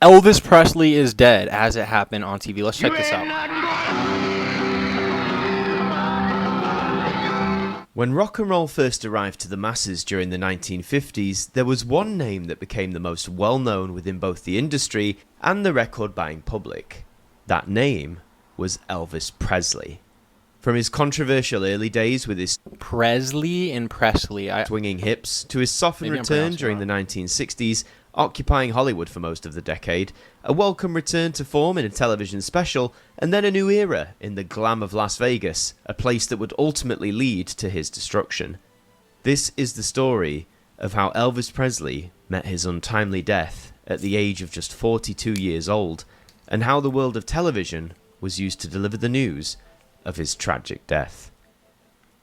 Elvis Presley is dead as it happened on TV. Let's check this out. When rock and roll first arrived to the masses during the 1950s, there was one name that became the most well-known within both the industry and the record-buying public. That name was Elvis Presley. From his controversial early days with his Presley and Presley, swinging hips to his softened return during the 1960s, occupying Hollywood for most of the decade, a welcome return to form in a television special, and then a new era in the glam of Las Vegas, a place that would ultimately lead to his destruction. This is the story of how Elvis Presley met his untimely death at the age of just 42 years old, and how the world of television was used to deliver the news of his tragic death.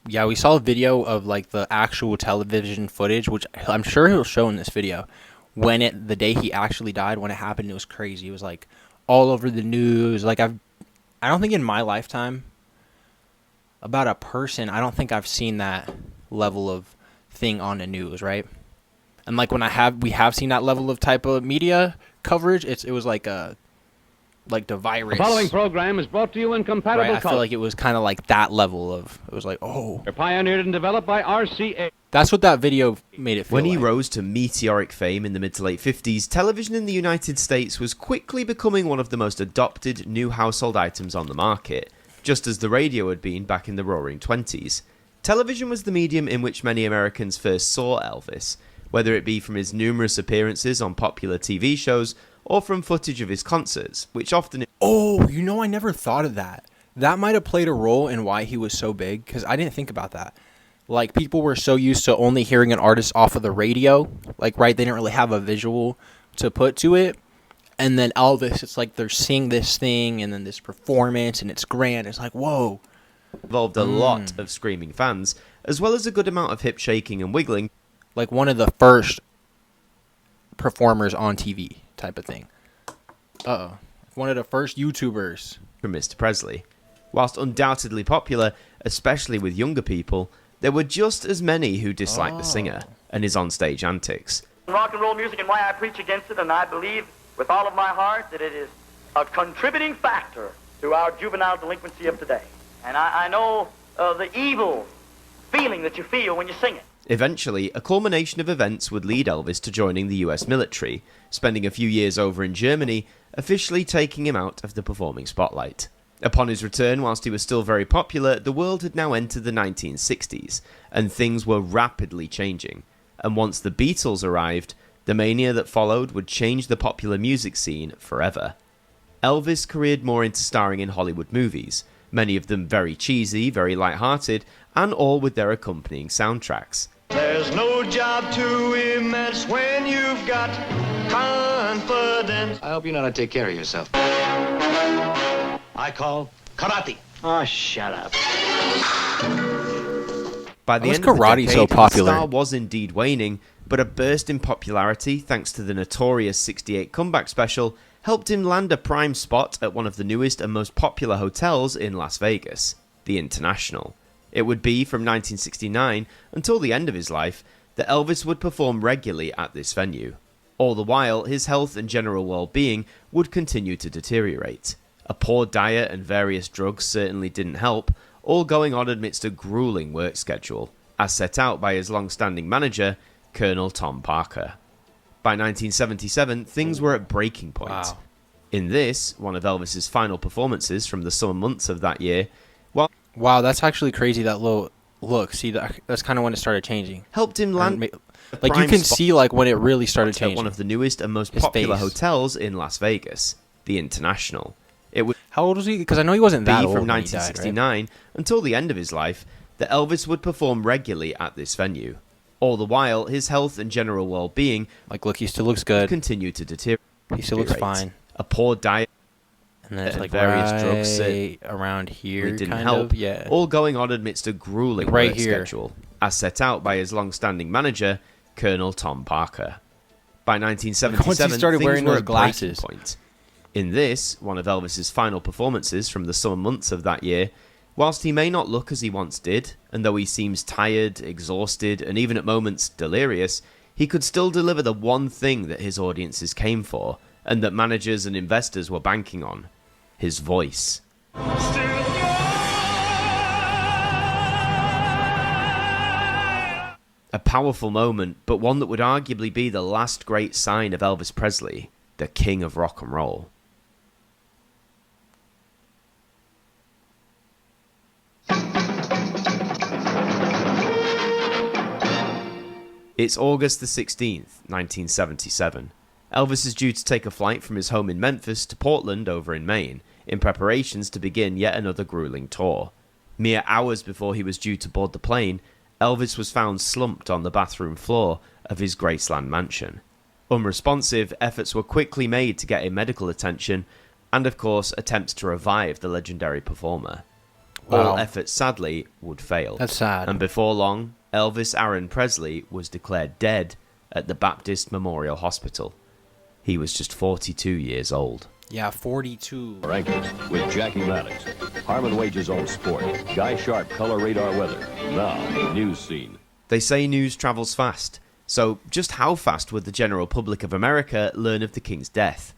Yeah, we saw a video of like the actual television footage, which I'm sure he'll show in this video. The day he actually died, when it happened, it was crazy. It was like all over the news. Like I don't think in my lifetime about a person, I don't think I've seen that level of thing on the news, right? And like when we have seen that level of type of media coverage, it was like the virus. The following program is brought to you in compatible right? I feel like it was kind of like that level of, it was like, oh. They're pioneered and developed by RCA. That's what that video made it feel When he like. rose to meteoric fame in the mid to late 50s, television in the United States was quickly becoming one of the most adopted new household items on the market, just as the radio had been back in the roaring 20s. Television was the medium in which many Americans first saw Elvis, whether it be from his numerous appearances on popular TV shows or from footage of his concerts, which often... Oh, I never thought of that. That might have played a role in why he was so big, because I didn't think about that. Like, people were so used to only hearing an artist off of the radio, like, right, they didn't really have a visual to put to it. And then Elvis, it's like they're seeing this thing, and then this performance, and it's grand. It's like, whoa. Involved a lot of screaming fans, as well as a good amount of hip shaking and wiggling. Like one of the first performers on TV type of thing. One of the first YouTubers. From Mr. Presley. Whilst undoubtedly popular, especially with younger people, there were just as many who disliked the singer and his onstage antics. Rock and roll music and why I preach against it, and I believe with all of my heart that it is a contributing factor to our juvenile delinquency of today. And I know the evil feeling that you feel when you sing it. Eventually, a culmination of events would lead Elvis to joining the US military, spending a few years over in Germany, officially taking him out of the performing spotlight. Upon his return, whilst he was still very popular, the world had now entered the 1960s, and things were rapidly changing. And once the Beatles arrived, the mania that followed would change the popular music scene forever. Elvis careered more into starring in Hollywood movies, many of them very cheesy, very light-hearted, and all with their accompanying soundtracks. There's no job too immense when you've got confidence. I hope you know how to take care of yourself. I call karate. Oh, shut up. By the Why was end of the karate decade, so popular? the star was indeed waning, but a burst in popularity thanks to the notorious 68 comeback special helped him land a prime spot at one of the newest and most popular hotels in Las Vegas, the International. It would be from 1969 until the end of his life that Elvis would perform regularly at this venue. All the while, his health and general well-being would continue to deteriorate. A poor diet and various drugs certainly didn't help, all going on amidst a grueling work schedule, as set out by his long-standing manager, Colonel Tom Parker. By 1977, things were at breaking point. Wow. In this, one of Elvis's final performances from the summer months of that year, Wow, that's actually crazy, that low look. See, that's kind of when it started changing. helped him land Like, you can see, like, when it really started at changing. one of the newest and most His popular face. hotels in Las Vegas, the International. It would How old was he? Because I know he wasn't be that old from when he died, right? 1969 until the end of his life that Elvis would perform regularly at this venue. All the while, his health and general well-being Like, look, he still looks good. continued to deteriorate. He still looks fine. A poor diet And then it's and like various right drugs certainly around here, didn't kind help, of. Yeah. all going on amidst a grueling Like right work here. schedule, as set out by his long-standing manager, Colonel Tom Parker. By 1977, Once he started things wearing were those at breaking glasses. point. In this, one of Elvis's final performances from the summer months of that year, whilst he may not look as he once did, and though he seems tired, exhausted, and even at moments delirious, he could still deliver the one thing that his audiences came for, and that managers and investors were banking on: his voice. A powerful moment, but one that would arguably be the last great sign of Elvis Presley, the king of rock and roll. It's August the 16th, 1977. Elvis is due to take a flight from his home in Memphis to Portland over in Maine, in preparations to begin yet another grueling tour. Mere hours before he was due to board the plane, Elvis was found slumped on the bathroom floor of his Graceland mansion. Unresponsive, efforts were quickly made to get him medical attention, and of course attempts to revive the legendary performer. Wow. All efforts, sadly, would fail. That's sad. And before long, Elvis Aaron Presley was declared dead at the Baptist Memorial Hospital. He was just 42 years old. Yeah, 42. Rankings with Jackie Maddox. Harmon Wage's own sport. Guy Sharp, color radar weather. Now, news scene. They say news travels fast. So just how fast would the general public of America learn of the King's death?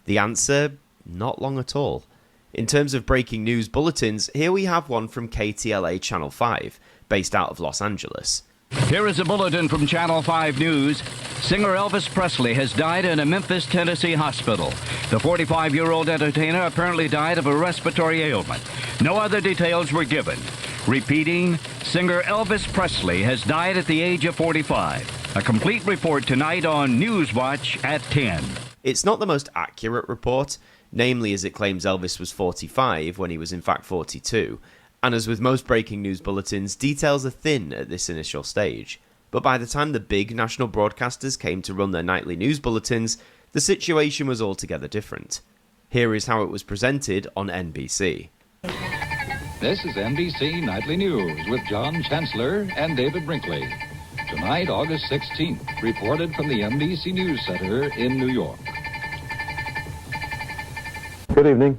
The answer, not long at all. In terms of breaking news bulletins, here we have one from KTLA Channel 5, based out of Los Angeles. Here is a bulletin from Channel 5 News. Singer Elvis Presley has died in a Memphis, Tennessee hospital. The 45-year-old entertainer apparently died of a respiratory ailment. No other details were given. Repeating, singer Elvis Presley has died at the age of 45. A complete report tonight on Newswatch at 10. It's not the most accurate report, namely as it claims Elvis was 45 when he was in fact 42. And as with most breaking news bulletins, details are thin at this initial stage. But by the time the big national broadcasters came to run their nightly news bulletins, the situation was altogether different. Here is how it was presented on NBC. This is NBC Nightly News with John Chancellor and David Brinkley. Tonight, August 16th, reported from the NBC News Center in New York. Good evening.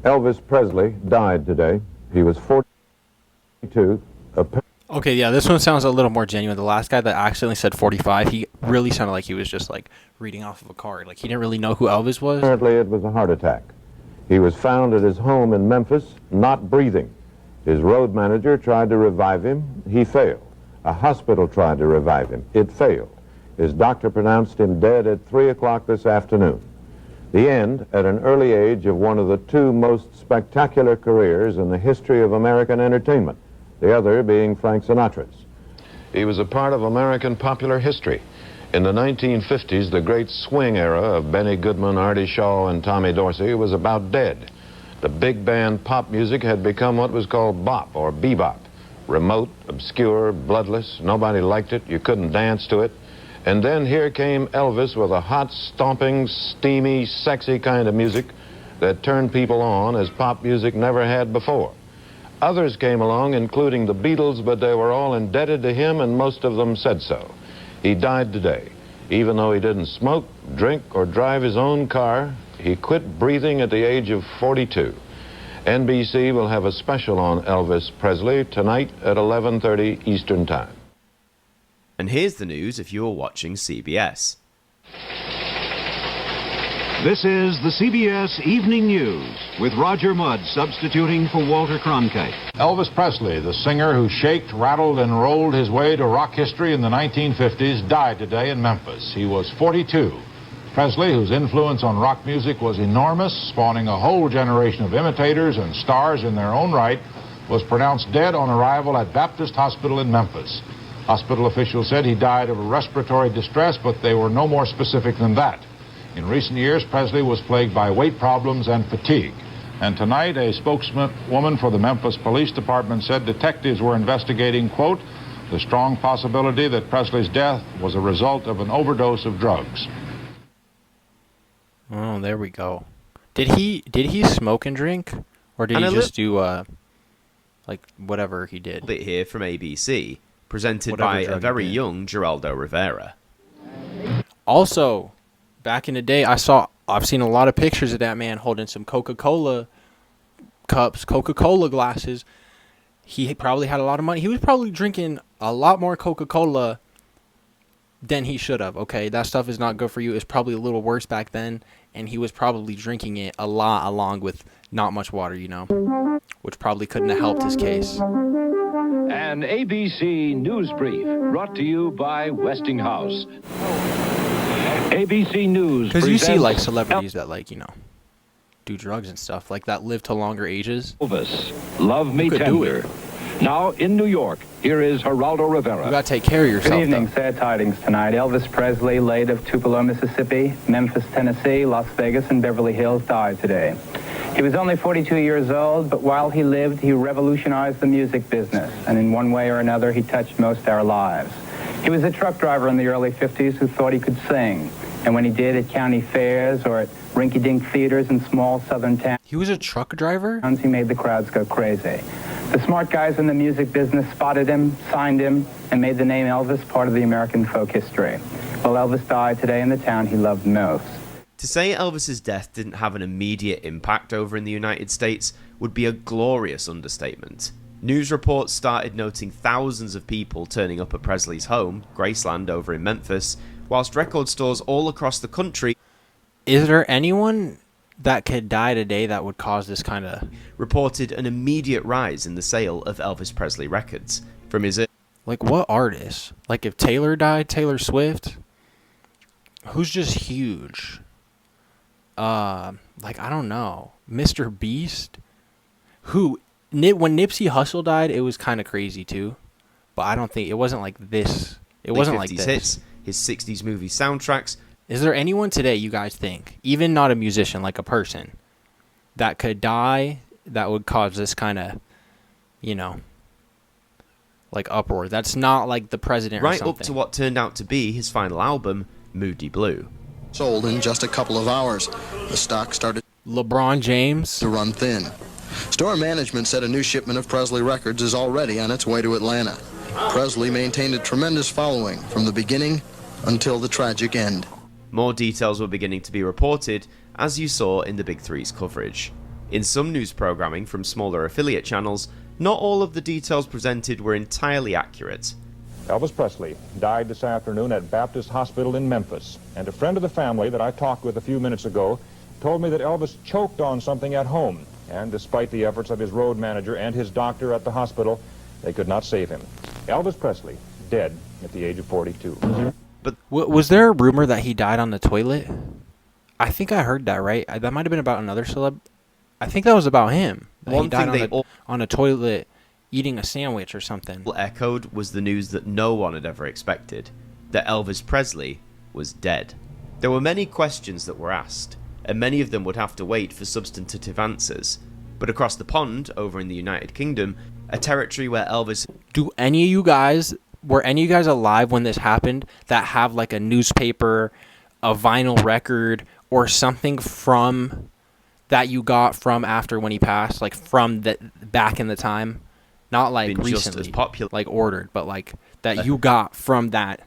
Elvis Presley died today. He was 42. Okay, yeah, this one sounds a little more genuine. The last guy that accidentally said 45, he really sounded like he was just, like, reading off of a card. Like, he didn't really know who Elvis was. Apparently, it was a heart attack. He was found at his home in Memphis, not breathing. His road manager tried to revive him. He failed. A hospital tried to revive him. It failed. His doctor pronounced him dead at 3 o'clock this afternoon. The end, at an early age, of one of the two most spectacular careers in the history of American entertainment, the other being Frank Sinatra's. He was a part of American popular history. In the 1950s, the great swing era of Benny Goodman, Artie Shaw, and Tommy Dorsey was about dead. The big band pop music had become what was called bop or bebop. Remote, obscure, bloodless, nobody liked it, you couldn't dance to it. And then here came Elvis with a hot, stomping, steamy, sexy kind of music that turned people on as pop music never had before. Others came along, including the Beatles, but they were all indebted to him, and most of them said so. He died today. Even though he didn't smoke, drink, or drive his own car, he quit breathing at the age of 42. NBC will have a special on Elvis Presley tonight at 11:30 Eastern Time. And here's the news if you were watching CBS. This is the CBS Evening News with Roger Mudd substituting for Walter Cronkite. Elvis Presley, the singer who shaked, rattled, and rolled his way to rock history in the 1950s, died today in Memphis. He was 42. Presley, whose influence on rock music was enormous, spawning a whole generation of imitators and stars in their own right, was pronounced dead on arrival at Baptist Hospital in Memphis. Hospital officials said he died of a respiratory distress, but they were no more specific than that. In recent years, Presley was plagued by weight problems and fatigue. And tonight, a spokeswoman for the Memphis Police Department said detectives were investigating, quote, the strong possibility that Presley's death was a result of an overdose of drugs. Oh, there we go. Did he smoke and drink? Or did he just do, like, whatever he did? A bit here from ABC, presented Whatever by a drug very he did. young Geraldo Rivera. Also, back in the day, I've seen a lot of pictures of that man holding some Coca-Cola cups, Coca-Cola glasses. He probably had a lot of money. He was probably drinking a lot more Coca-Cola than he should have. Okay, that stuff is not good for you. It's probably a little worse back then. and he was probably drinking it a lot along with not much water, which probably couldn't have helped his case. An ABC News Brief brought to you by Westinghouse. ABC News Because you see, presents like, celebrities that, like, do drugs and stuff, like that live to longer ages. Elvis, Love Me Who could do Tender. Now in New York, here is Geraldo Rivera. You gotta take care of yourself. Good evening. Though. Sad tidings tonight. Elvis Presley, late of Tupelo, Mississippi, Memphis, Tennessee, Las Vegas, and Beverly Hills, died today. He was only 42 years old, but while he lived, he revolutionized the music business, and in one way or another, he touched most of our lives. He was a truck driver in the early 50s who thought he could sing, and when he did at county fairs or at rinky-dink theaters in small southern towns, he was a truck driver? He made the crowds go crazy. The smart guys in the music business spotted him, signed him, and made the name Elvis part of the American folk history. Well, Elvis died today in the town he loved most. To say Elvis's death didn't have an immediate impact over in the United States would be a glorious understatement. News reports started noting thousands of people turning up at Presley's home, Graceland over in Memphis, whilst record stores all across the country... Is there anyone that could die today that would cause this kind of... reported an immediate rise in the sale of Elvis Presley records. From his... Like, what artist? Like, if Taylor died, Taylor Swift? Who's just huge? Like, I don't know. Mr. Beast? Who... When Nipsey Hussle died, it was kind of crazy, too. But I don't think... It wasn't like this. It wasn't like this. Hits, his 60s movie soundtracks... Is there anyone today, you guys think, even not a musician, like a person, that could die that would cause this kind of, like uproar? That's not like the president or something. Right up to what turned out to be his final album, Moody Blue. Sold in just a couple of hours. The stock started LeBron James to run thin. Store management said a new shipment of Presley records is already on its way to Atlanta. Presley maintained a tremendous following from the beginning until the tragic end. More details were beginning to be reported, as you saw in the Big Three's coverage. In some news programming from smaller affiliate channels, not all of the details presented were entirely accurate. Elvis Presley died this afternoon at Baptist Hospital in Memphis, and a friend of the family that I talked with a few minutes ago told me that Elvis choked on something at home, and despite the efforts of his road manager and his doctor at the hospital, they could not save him. Elvis Presley, dead at the age of 42. But was there a rumor that he died on the toilet? I think I heard that, right? That might have been about another celeb. I think that was about him. He died on a toilet eating a sandwich or something. Echoed was the news that no one had ever expected, that Elvis Presley was dead. There were many questions that were asked, and many of them would have to wait for substantive answers. But across the pond, over in the United Kingdom, a territory where Elvis... Were any of you guys alive when this happened that have like a newspaper, a vinyl record, or something from that you got from after when he passed, like from that back in the time? Not like recently, just as popular, like ordered, but like that you got from that.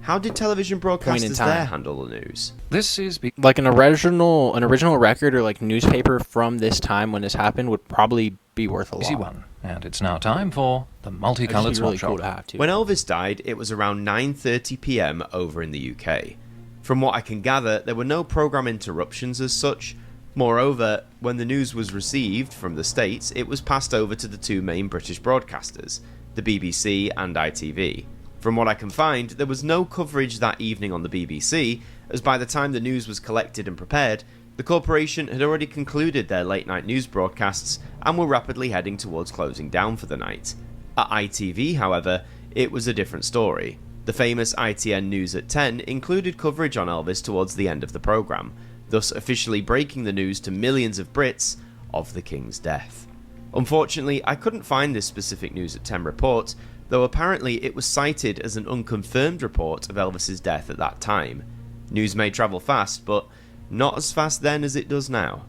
How did television broadcasters there handle the news? This is like an original record or like newspaper from this time when this happened would probably be worth a lot. Easy one. And it's now time for the multicolored really swap cool shop. to have too. When Elvis died, it was around 9:30 p.m. over in the UK. From what I can gather, there were no program interruptions as such. Moreover, when the news was received from the States, it was passed over to the two main British broadcasters, the BBC and ITV. From what I can find, there was no coverage that evening on the BBC, as by the time the news was collected and prepared, the corporation had already concluded their late-night news broadcasts and were rapidly heading towards closing down for the night. At ITV, however, it was a different story. The famous ITN News at 10 included coverage on Elvis towards the end of the programme, thus officially breaking the news to millions of Brits of the King's death. Unfortunately, I couldn't find this specific News at 10 report, though apparently it was cited as an unconfirmed report of Elvis's death at that time. News may travel fast, but not as fast then as it does now.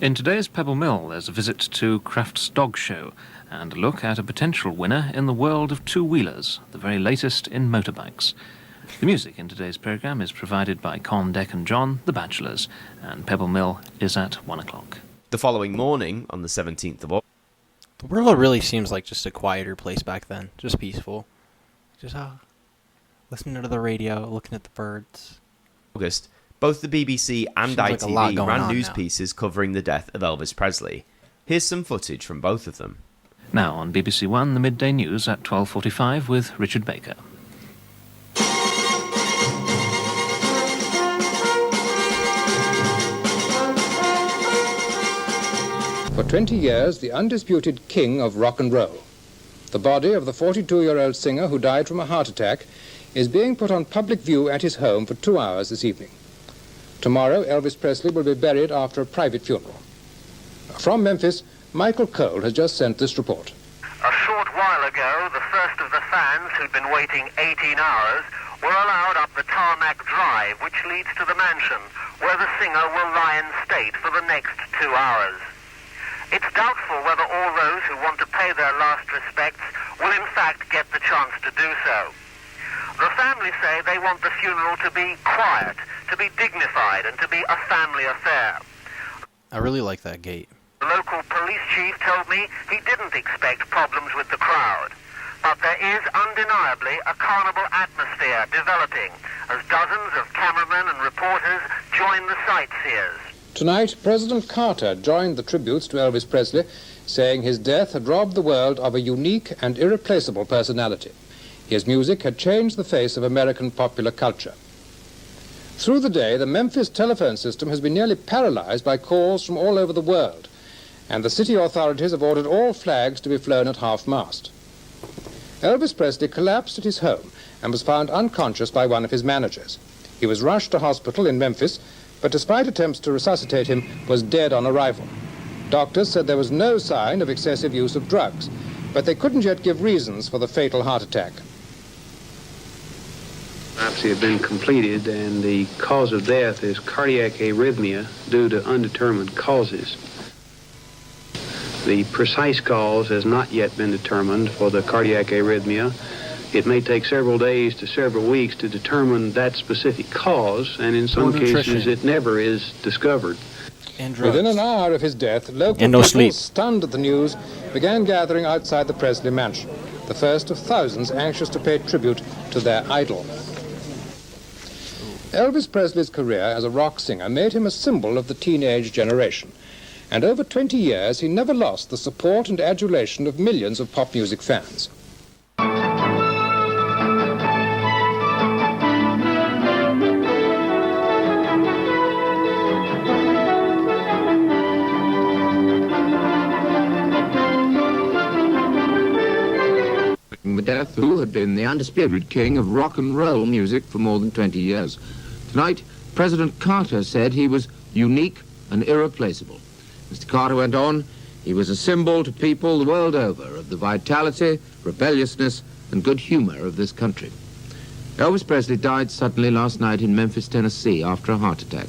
In today's Pebble Mill, there's a visit to Kraft's Dog Show and a look at a potential winner in the world of two-wheelers, the very latest in motorbikes. The music in today's programme is provided by Con, Deck and John, the Bachelors, and Pebble Mill is at 1 o'clock. The following morning, on the 17th of August... The world really seems like just a quieter place back then, just peaceful. Just listening to the radio, looking at the birds. August, both the BBC and Seems like a lot ITV going ran on news now. pieces covering the death of Elvis Presley. Here's some footage from both of them. Now on BBC One, the midday news at 12:45 with Richard Baker. For 20 years, the undisputed king of rock and roll. The body of the 42-year-old singer who died from a heart attack is being put on public view at his home for 2 hours this evening. Tomorrow, Elvis Presley will be buried after a private funeral. From Memphis, Michael Cole has just sent this report. A short while ago, the first of the fans who'd been waiting 18 hours were allowed up the tarmac drive, which leads to the mansion, where the singer will lie in state for the next 2 hours. It's doubtful whether all those who want to pay their last respects will in fact get the chance to do so. The family say they want the funeral to be quiet, to be dignified, and to be a family affair. I really like that gate. The local police chief told me he didn't expect problems with the crowd. But there is undeniably a carnival atmosphere developing as dozens of cameramen and reporters join the sightseers. Tonight, President Carter joined the tributes to Elvis Presley, saying his death had robbed the world of a unique and irreplaceable personality. His music had changed the face of American popular culture. Through the day, the Memphis telephone system has been nearly paralyzed by calls from all over the world, and the city authorities have ordered all flags to be flown at half-mast. Elvis Presley collapsed at his home and was found unconscious by one of his managers. He was rushed to hospital in Memphis, but despite attempts to resuscitate him, was dead on arrival. Doctors said there was no sign of excessive use of drugs, but they couldn't yet give reasons for the fatal heart attack. Autopsy had been completed, and the cause of death is cardiac arrhythmia due to undetermined causes. The precise cause has not yet been determined for the cardiac arrhythmia. It may take several days to several weeks to determine that specific cause, and in some cases it never is discovered. Within an hour of his death, local people, stunned at the news, began gathering outside the Presley mansion, the first of thousands anxious to pay tribute to their idol. Elvis Presley's career as a rock singer made him a symbol of the teenage generation, and over 20 years he never lost the support and adulation of millions of pop music fans. Death, who had been the undisputed king of rock and roll music for more than 20 years. Tonight, President Carter said he was unique and irreplaceable. Mr. Carter went on, he was a symbol to people the world over of the vitality, rebelliousness, and good humor of this country. Elvis Presley died suddenly last night in Memphis, Tennessee, after a heart attack.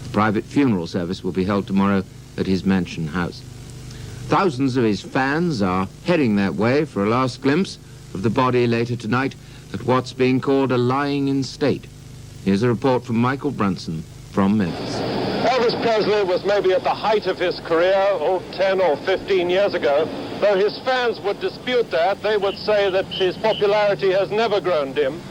A private funeral service will be held tomorrow at his mansion house. Thousands of his fans are heading that way for a last glimpse of the body later tonight at what's being called a lying in state. Here's a report from Michael Brunson from Memphis. Elvis Presley was maybe at the height of his career, 10 or 15 years ago. Though his fans would dispute that, they would say that his popularity has never grown dim.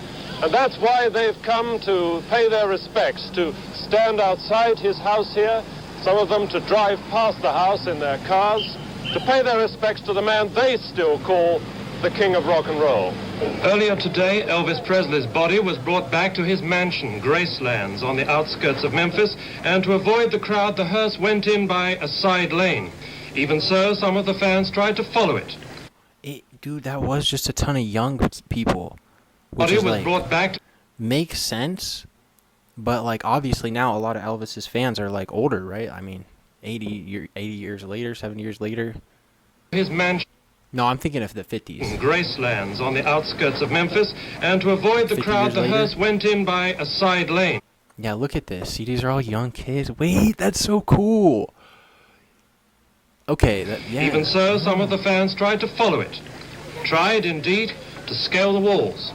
And that's why they've come to pay their respects, to stand outside his house here, some of them to drive past the house in their cars, to pay their respects to the man they still call the king of rock and roll. Earlier today, Elvis Presley's body was brought back to his mansion, Gracelands, on the outskirts of Memphis, and to avoid the crowd, the hearse went in by a side lane. Even so, some of the fans tried to follow it. Dude, that was just a ton of young people. Body was brought back to... Makes sense, but like obviously now a lot of Elvis's fans are like older, right? I mean, 80 years later, 70 years later. His mansion. No, I'm thinking of the 50s. Gracelands on the outskirts of Memphis, and to avoid the crowd, the hearse went in by a side lane. Yeah, look at this. See, these are all young kids. Wait, that's so cool. Okay, yeah. Even so, some of the fans tried to follow it. Tried, indeed, to scale the walls.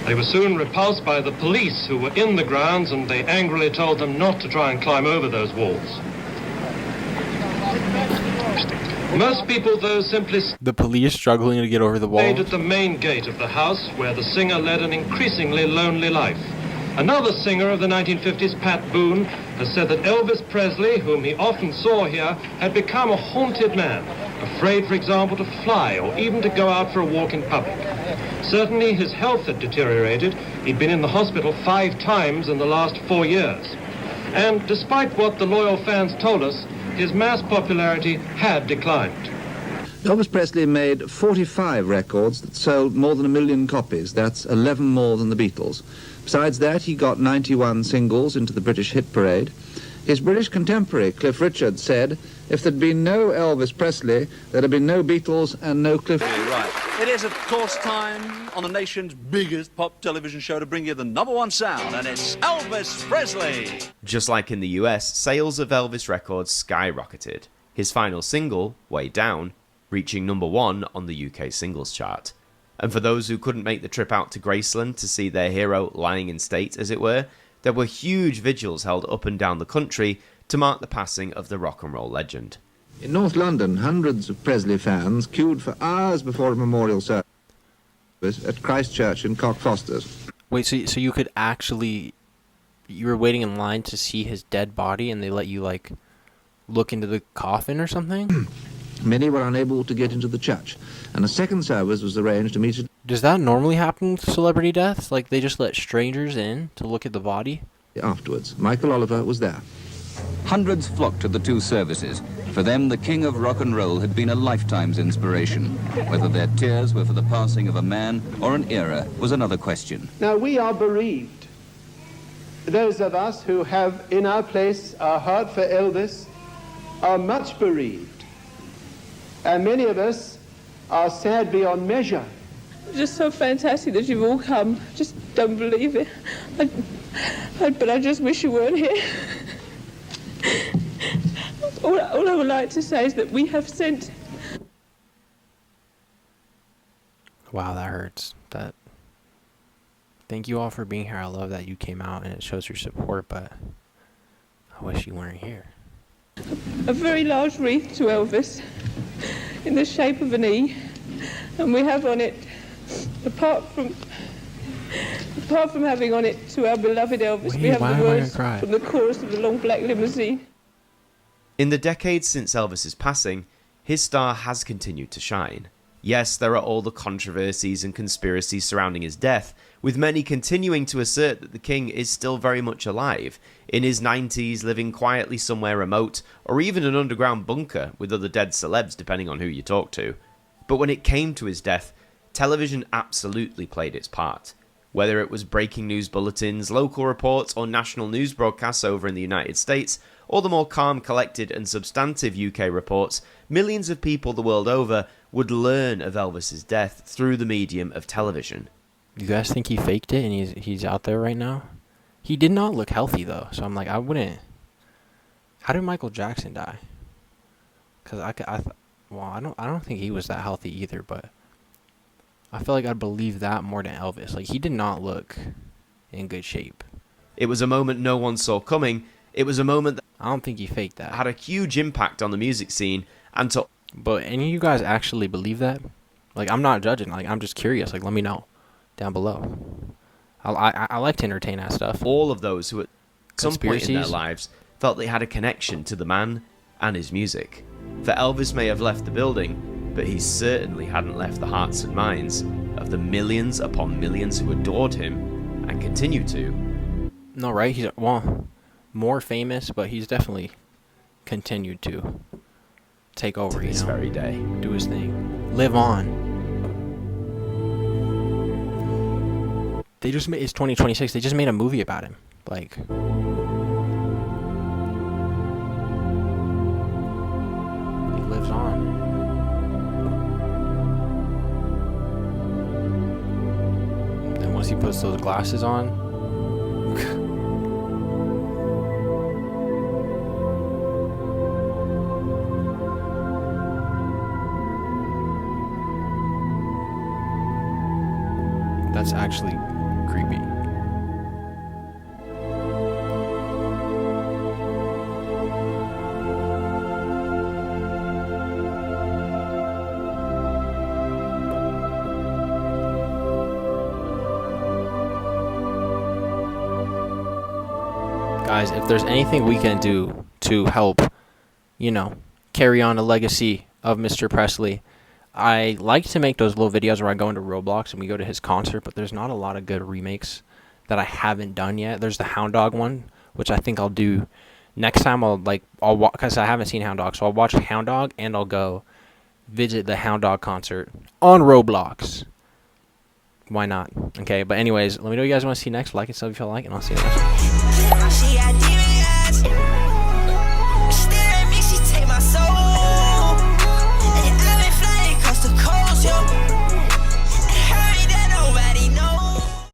They were soon repulsed by the police who were in the grounds, and they angrily told them not to try and climb over those walls. Most people, though, simply the police struggling to get over the wall. Stayed at the main gate of the house, where the singer led an increasingly lonely life. Another singer of the 1950s, Pat Boone, has said that Elvis Presley, whom he often saw here, had become a haunted man, afraid, for example, to fly or even to go out for a walk in public. Certainly his health had deteriorated. He'd been in the hospital 5 times in the last 4 years. And despite what the loyal fans told us, his mass popularity had declined. Elvis Presley made 45 records that sold more than 1 million copies. That's 11 more than the Beatles. Besides that, he got 91 singles into the British hit parade. His British contemporary, Cliff Richard, said, if there'd been no Elvis Presley, there'd have been no Beatles and no Cliff... Right. It is, of course, time on the nation's biggest pop television show to bring you the #1 sound, and it's Elvis Presley! Just like in the US, sales of Elvis records skyrocketed. His final single, Way Down, reaching #1 on the UK singles chart. And for those who couldn't make the trip out to Graceland to see their hero lying in state, as it were, there were huge vigils held up and down the country to mark the passing of the rock and roll legend. In North London, hundreds of Presley fans queued for hours before a memorial service at Christ Church in Cockfosters. Wait, so you could actually... You were waiting in line to see his dead body and they let you, like, look into the coffin or something? Many were unable to get into the church, and a second service was arranged immediately. Does that normally happen with celebrity deaths? Like, they just let strangers in to look at the body? Afterwards, Michael Oliver was there. Hundreds flocked to the 2 services. For them, the king of rock and roll had been a lifetime's inspiration. Whether their tears were for the passing of a man or an era was another question. Now, we are bereaved. Those of us who have in our place our heart for Elvis are much bereaved. And many of us are sad beyond measure. Just so fantastic that you've all come. Just don't believe it. But I just wish you weren't here. All I would like to say is that we have sent... Wow, that hurts. Thank you all for being here. I love that you came out and it shows your support, but I wish you weren't here. A very large wreath to Elvis in the shape of an E, and we have on it, apart from having on it to our beloved Elvis, we have the words from the chorus of the Long Black Limousine. In the decades since Elvis's passing, his star has continued to shine. Yes, there are all the controversies and conspiracies surrounding his death, with many continuing to assert that the king is still very much alive, in his 90s, living quietly somewhere remote, or even an underground bunker with other dead celebs depending on who you talk to. But when it came to his death, television absolutely played its part. Whether it was breaking news bulletins, local reports, or national news broadcasts over in the United States, or the more calm, collected and substantive UK reports, millions of people the world over would learn of Elvis's death through the medium of television. You guys think he faked it and he's out there right now? He did not look healthy though, so I'm like, I wouldn't. How did Michael Jackson die? Because I don't think he was that healthy either, but I feel like I'd believe that more than Elvis. Like, he did not look in good shape. It was a moment no one saw coming. It was a moment that I don't think he faked that. Had a huge impact on the music scene and to... But any of you guys actually believe that? Like, I'm not judging. Like, I'm just curious. Like, let me know down below. I like to entertain that stuff. All of those who at some point in their lives felt they had a connection to the man and his music. For Elvis may have left the building, but he certainly hadn't left the hearts and minds of the millions upon millions who adored him and continue to. No, right? He's, well, more famous, but he's definitely continued to take over, this very day. Do his thing. Live on. They just made, it's 2026, they just made a movie about him. Like, he lives on. And once he puts those glasses on, that's actually creepy. guys, if there's anything we can do to help, you know, carry on the legacy of Mr. Presley, I like to make those little videos where I go into Roblox and we go to his concert, but there's not a lot of good remakes that I haven't done yet. There's the Hound Dog one, which I think I'll do next time. I'll watch, because I haven't seen Hound Dog, so I'll watch Hound Dog and I'll go visit the Hound Dog concert on Roblox. Why not? Okay, but anyways, let me know what you guys want to see next. Like and sub if you like, and I'll see you next one.